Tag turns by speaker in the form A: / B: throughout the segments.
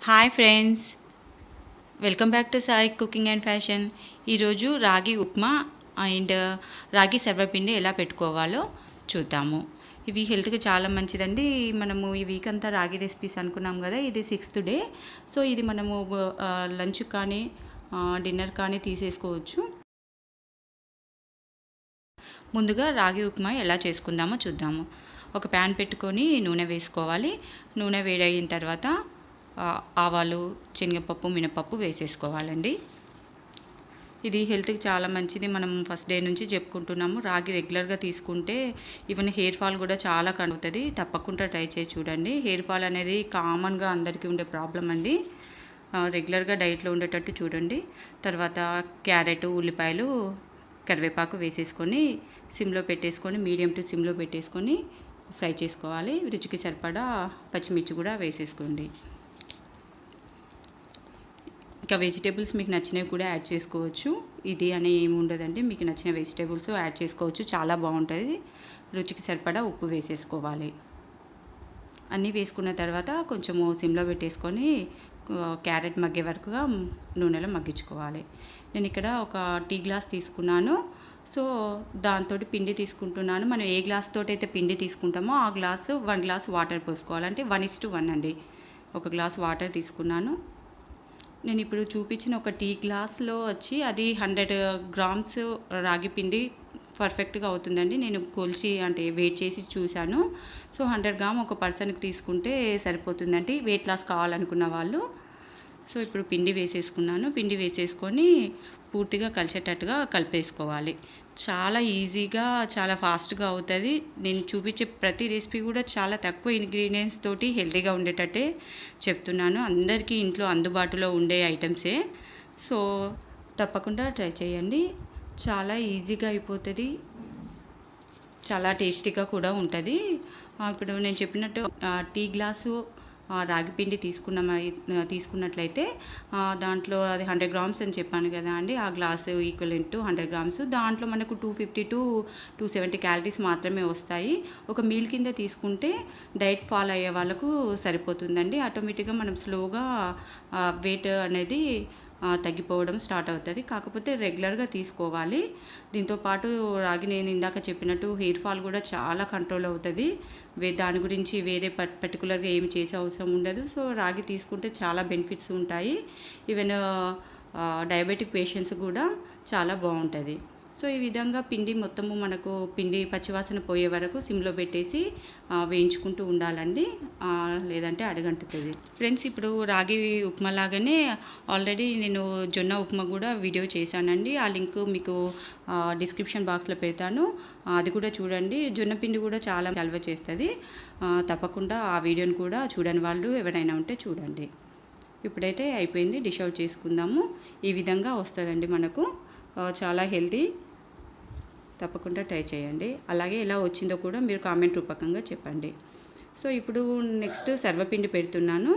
A: Hi friends, welcome back to Sai cooking and fashion. ఈరోజు రాగి upma and రాగి సర్వపిండి ఎలా పెట్టుకోవాలో చూద్దాము. ఇవి హెల్త్కి చాలా మంచిదండి. మనము ఈ వీక్ అంతా రాగి రెసిపీస్ అనుకున్నాం కదా, ఇది 6th డే. సో ఇది మనము లంచ్ కానీ డిన్నర్ కానీ తీసేసుకోవచ్చు. ముందుగా రాగి ఉప్మా ఎలా చేసుకుందామో చూద్దాము. ఒక ప్యాన్ పెట్టుకొని నూనె వేసుకోవాలి. నూనె వేడయిన తర్వాత ఆవాలు, శనగపప్పు, మినపప్పు వేసేసుకోవాలండి. ఇది హెల్త్కి చాలా మంచిది. మనం ఫస్ట్ డే నుంచి చెప్పుకుంటున్నాము. రాగి రెగ్యులర్గా తీసుకుంటే ఈవెన్ హెయిర్ ఫాల్ కూడా చాలా కనుగుతుంది. తప్పకుండా ట్రై చేసి చూడండి. హెయిర్ ఫాల్ అనేది కామన్గా అందరికీ ఉండే ప్రాబ్లం అండి. రెగ్యులర్గా డైట్లో ఉండేటట్టు చూడండి. తర్వాత క్యారెట్, ఉల్లిపాయలు, కరివేపాకు వేసేసుకొని సిమ్లో పెట్టేసుకొని మీడియం టు సిమ్లో పెట్టేసుకొని ఫ్రై చేసుకోవాలి. రుచికి సరిపడా పచ్చిమిర్చి కూడా వేసేసుకోండి. ఇంకా వెజిటేబుల్స్ మీకు నచ్చినవి కూడా యాడ్ చేసుకోవచ్చు. ఇది అని ఏమి ఉండదండి, మీకు నచ్చిన వెజిటేబుల్స్ యాడ్ చేసుకోవచ్చు. చాలా బాగుంటుంది. రుచికి సరిపడా ఉప్పు వేసేసుకోవాలి. అన్నీ వేసుకున్న తర్వాత కొంచెము సిమ్లో పెట్టేసుకొని క్యారెట్ మగ్గే వరకుగా నూనెలో మగ్గించుకోవాలి. నేను ఇక్కడ ఒక టీ గ్లాస్ తీసుకున్నాను. సో దాంతో పిండి తీసుకుంటున్నాను. మనం ఏ గ్లాస్ తోటి అయితే పిండి తీసుకుంటామో ఆ గ్లాసు 1 గ్లాస్ వాటర్ పోసుకోవాలి. అంటే 1:1 అండి. ఒక గ్లాస్ వాటర్ తీసుకున్నాను. నేను ఇప్పుడు చూపించిన ఒక టీ గ్లాస్లో వచ్చి అది 100 గ్రామ్స్ రాగి పిండి పర్ఫెక్ట్గా అవుతుందండి. నేను కొలిచి అంటే వెయిట్ చేసి చూశాను. సో 100 గ్రామ్ ఒక పర్సన్కి తీసుకుంటే సరిపోతుందండి, వెయిట్ లాస్ కావాలనుకున్న వాళ్ళు. సో ఇప్పుడు పిండి వేసేసుకున్నాను. పిండి వేసేసుకొని పూర్తిగా కలిసేటట్టుగా కలిపేసుకోవాలి. చాలా ఈజీగా, చాలా ఫాస్ట్గా అవుతుంది. నేను చూపించే ప్రతి రెసిపీ కూడా చాలా తక్కువ ఇంగ్రీడియంట్స్ తోటి హెల్తీగా ఉండేటట్టే చెప్తున్నాను. అందరికీ ఇంట్లో అందుబాటులో ఉండే ఐటమ్సే. సో తప్పకుండా ట్రై చేయండి. చాలా ఈజీగా అయిపోతుంది, చాలా టేస్టీగా కూడా ఉంటుంది. ఇప్పుడు నేను చెప్పినట్టు టీ గ్లాసు రాగి పిండి తీసుకున్నట్లయితే దాంట్లో అది 100 గ్రామ్స్ అని చెప్పాను కదా అండి. ఆ గ్లాసు ఈక్వలెంట్ టు 100 గ్రామ్స్. దాంట్లో మనకు 250 to 270 క్యాలరీస్ మాత్రమే వస్తాయి. ఒక మీల్ కింద తీసుకుంటే డైట్ ఫాలో అయ్యే వాళ్ళకు సరిపోతుందండి. ఆటోమేటిక్గా మనం స్లోగా వెయిట్ అనేది తగ్గిపోవడం స్టార్ట్ అవుతుంది. కాకపోతే రెగ్యులర్గా తీసుకోవాలి. దీంతోపాటు రాగి నేను ఇందాక చెప్పినట్టు హెయిర్ ఫాల్ కూడా చాలా కంట్రోల్ అవుతుంది. దాని గురించి వేరే పర్టికులర్గా ఏమి చేసే అవసరం ఉండదు. సో రాగి తీసుకుంటే చాలా బెనిఫిట్స్ ఉంటాయి. ఈవెన్ డయాబెటిక్ పేషెంట్స్ కూడా చాలా బాగుంటుంది. సో ఈ విధంగా పిండి మొత్తము మనకు పిండి పచ్చివాసన పోయే వరకు సిమ్లో పెట్టేసి వేయించుకుంటూ ఉండాలండి, లేదంటే అడుగంటుతుంది. ఫ్రెండ్స్, ఇప్పుడు రాగి ఉప్మా లాగానే ఆల్రెడీ నేను జొన్న ఉప్మా కూడా వీడియో చేశానండి. ఆ లింక్ మీకు డిస్క్రిప్షన్ బాక్స్లో పెడతాను. అది కూడా చూడండి. జొన్న పిండి కూడా చాలా చలవ చేస్తుంది. తప్పకుండా ఆ వీడియోని కూడా చూడని వాళ్ళు ఎవరైనా ఉంటే చూడండి. ఇప్పుడైతే అయిపోయింది, డిష్ అవుట్ చేసుకుందాము. ఈ విధంగా వస్తుందండి మనకు. చాలా హెల్తీ. తప్పకుండా ట్రై చేయండి. అలాగే ఎలా వచ్చిందో కూడా మీరు కామెంట్ రూపకంగా చెప్పండి. సో ఇప్పుడు నెక్స్ట్ సర్వపిండి పెడుతున్నాను.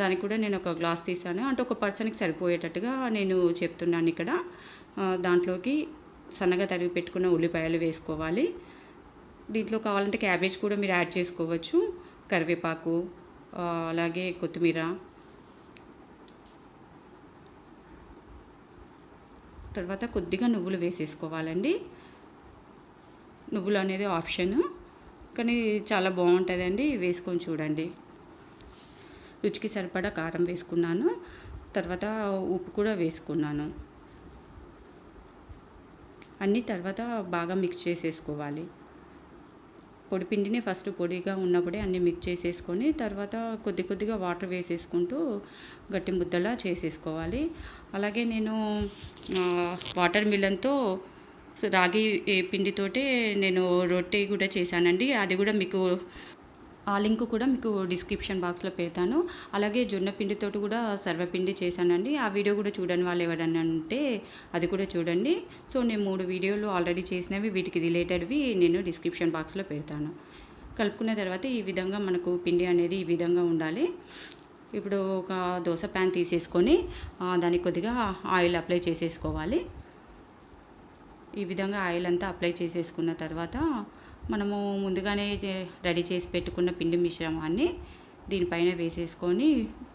A: దానికి కూడా నేను ఒక గ్లాస్ తీసాను. అంటే ఒక పర్సన్కి సరిపోయేటట్టుగా నేను చెప్తున్నాను ఇక్కడ. దాంట్లోకి సన్నగా తరిగి పెట్టుకున్న ఉల్లిపాయలు వేసుకోవాలి. దీంట్లో కావాలంటే క్యాబేజ్ కూడా మీరు యాడ్ చేసుకోవచ్చు. కరివేపాకు, అలాగే కొత్తిమీర, తర్వాత కొద్దిగా నువ్వులు వేసేసుకోవాలండి. నువ్వులు అనేది ఆప్షన్, కానీ చాలా బాగుంటుందండి. వేసుకొని చూడండి. రుచికి సరిపడా కారం వేసుకున్నాను. తర్వాత ఉప్పు కూడా వేసుకున్నాను. అన్నీ తర్వాత బాగా మిక్స్ చేసేసుకోవాలి. పొడి పిండిని ఫస్ట్ పొడిగా ఉన్నప్పుడే అన్నీ మిక్స్ చేసేసుకొని తర్వాత కొద్దిగా వాటర్ వేసేసుకుంటూ గట్టి ముద్దలా చేసేసుకోవాలి. అలాగే నేను వాటర్ మిలన్తో రాగి పిండితోటే నేను రొట్టె కూడా చేశానండి. అది కూడా మీకు ఆ లింక్ కూడా మీకు డిస్క్రిప్షన్ బాక్స్లో పెడతాను. అలాగే జొన్న పిండితోటి కూడా సర్వపిండి చేశానండి. ఆ వీడియో కూడా చూడని వాళ్ళు ఎవరైనా ఉంటే అది కూడా చూడండి. సో నేను 3 వీడియోలు ఆల్రెడీ చేసినవి, వీటికి రిలేటెడ్వి నేను డిస్క్రిప్షన్ బాక్స్లో పెడతాను. కలుపుకున్న తర్వాత ఈ విధంగా మనకు పిండి అనేది ఈ విధంగా ఉండాలి. ఇప్పుడు ఒక దోశ ప్యాన్ తీసేసుకొని దానికి కొద్దిగా ఆయిల్ అప్లై చేసేసుకోవాలి. ఈ విధంగా ఆయిల్ అంతా అప్లై చేసేసుకున్న తర్వాత మనము ముందుగానే రెడీ చేసి పెట్టుకున్న పిండి మిశ్రమాన్ని దీనిపైన వేసేసుకొని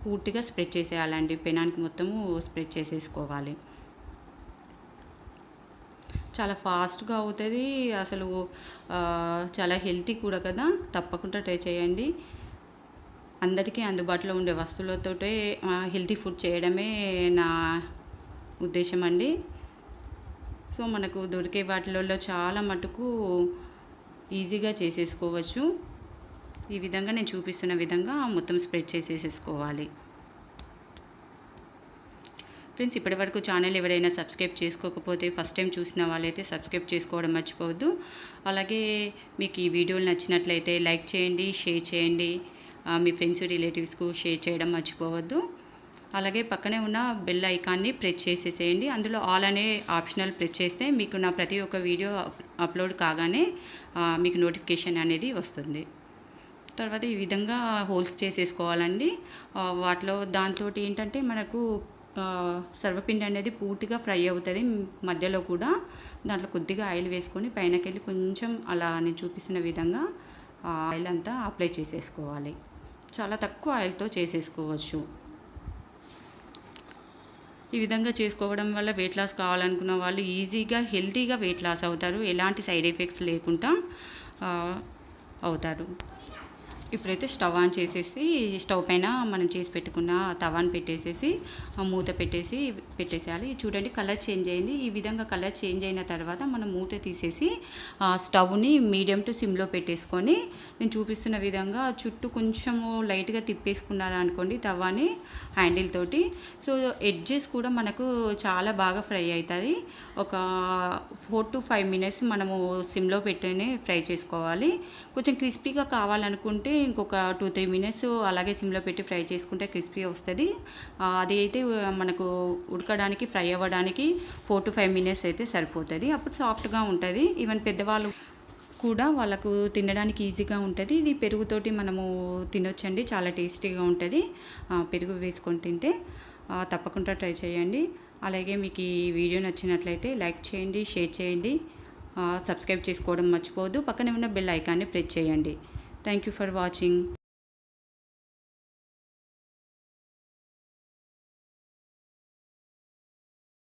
A: పూర్తిగా స్ప్రెడ్ చేసేయాలండి. పెనానికి మొత్తము స్ప్రెడ్ చేసేసుకోవాలి. చాలా ఫాస్ట్‌గా అవుతది. అసలు చాలా హెల్తీ కూడా కదా! తప్పకుండా ట్రై చేయండి. అందరికీ అందుబాటులో ఉండే వస్తువులతోటే హెల్తీ ఫుడ్ చేయడమే నా ఉద్దేశం అండి. సో, మనకు దొరికే వాటిలలో చాలా మటుకు ఈజీగా చేసేసుకోవచ్చు. ఈ విధంగా నేను చూపిస్తున్న విధంగా మొత్తం స్ప్రెడ్ చేసేసుకోవాలి. ఫ్రెండ్స్, ఇప్పటివరకు ఛానల్ ఎవరైనా సబ్స్క్రైబ్ చేసుకోకపోతే ఫస్ట్ టైం చూసిన వాళ్ళైతే సబ్స్క్రైబ్ చేసుకోవడం మర్చిపోవద్దు. అలాగే మీకు ఈ వీడియోలు నచ్చినట్లయితే లైక్ చేయండి, షేర్ చేయండి. మీ ఫ్రెండ్స్ రిలేటివ్స్కు షేర్ చేయడం మర్చిపోవద్దు. అలాగే పక్కనే ఉన్న బెల్ ఐకాన్ని ప్రెస్ చేసేసేయండి. అందులో ఆల్ అనే ఆప్షనల్ ప్రెస్ చేస్తే మీకు నా ప్రతి ఒక్క వీడియో అప్లోడ్ కాగానే మీకు నోటిఫికేషన్ అనేది వస్తుంది. తర్వాత ఈ విధంగా హోల్స్ చేసేసుకోవాలండి. వాటిలో దాంతోటి ఏంటంటే మనకు సర్వపిండి అనేది పూర్తిగా ఫ్రై అవుతుంది. మధ్యలో కూడా దాంట్లో కొద్దిగా ఆయిల్ వేసుకొని పైనకెళ్ళి కొంచెం అలా నేను చూపిస్తున్న విధంగా ఆయిల్ అంతా అప్లై చేసేసుకోవాలి. చాలా తక్కువ ఆయిల్తో చేసేసుకోవచ్చు. ఈ విధంగా చేసుకోవడం వల్ల వెయిట్ లాస్ కావాలనుకున్న వాళ్ళు ఈజీగా హెల్తీగా వెయిట్ లాస్ అవుతారు. ఎలాంటి సైడ్ ఎఫెక్ట్స్ లేకుండా అవుతారు. ఇప్పుడైతే స్టవ్ ఆన్ చేసేసి స్టవ్ పైన మనం చేసి పెట్టుకున్న తవాను పెట్టేసేసి మూత పెట్టేసేయాలి. చూడండి, కలర్ చేంజ్ అయింది. ఈ విధంగా కలర్ చేంజ్ అయిన తర్వాత మనం మూత తీసేసి స్టవ్ని మీడియం టు సిమ్లో పెట్టేసుకొని నేను చూపిస్తున్న విధంగా చుట్టూ కొంచెము లైట్గా తిప్పేసుకున్నారనుకోండి తవాని హ్యాండిల్ తోటి. సో ఎడ్జెస్ కూడా మనకు చాలా బాగా ఫ్రై అవుతుంది. ఒక 4 to 5 మినిట్స్ మనము సిమ్లో పెట్టుకొని ఫ్రై చేసుకోవాలి. కొంచెం క్రిస్పీగా కావాలనుకుంటే ఇంకొక 2-3 మినిట్స్ అలాగే సిమ్లో పెట్టి ఫ్రై చేసుకుంటే క్రిస్పీ వస్తుంది. అది అయితే మనకు ఉడకడానికి ఫ్రై అవ్వడానికి 4 to 5 మినిట్స్ అయితే సరిపోతుంది. అప్పుడు సాఫ్ట్గా ఉంటుంది. ఈవెన్ పెద్దవాళ్ళు కూడా వాళ్ళకు తినడానికి ఈజీగా ఉంటుంది. ఇది పెరుగుతోటి మనము తినొచ్చండి. చాలా టేస్టీగా ఉంటుంది. పెరుగు వేసుకొని తింటే తప్పకుండా ట్రై చేయండి. అలాగే మీకు ఈ వీడియో నచ్చినట్లయితే లైక్ చేయండి, షేర్ చేయండి, సబ్స్క్రైబ్ చేసుకోవడం మర్చిపోవద్దు. పక్కనే ఉన్న బెల్ ఐకాన్ని ప్రెస్ చేయండి. Thank you for watching.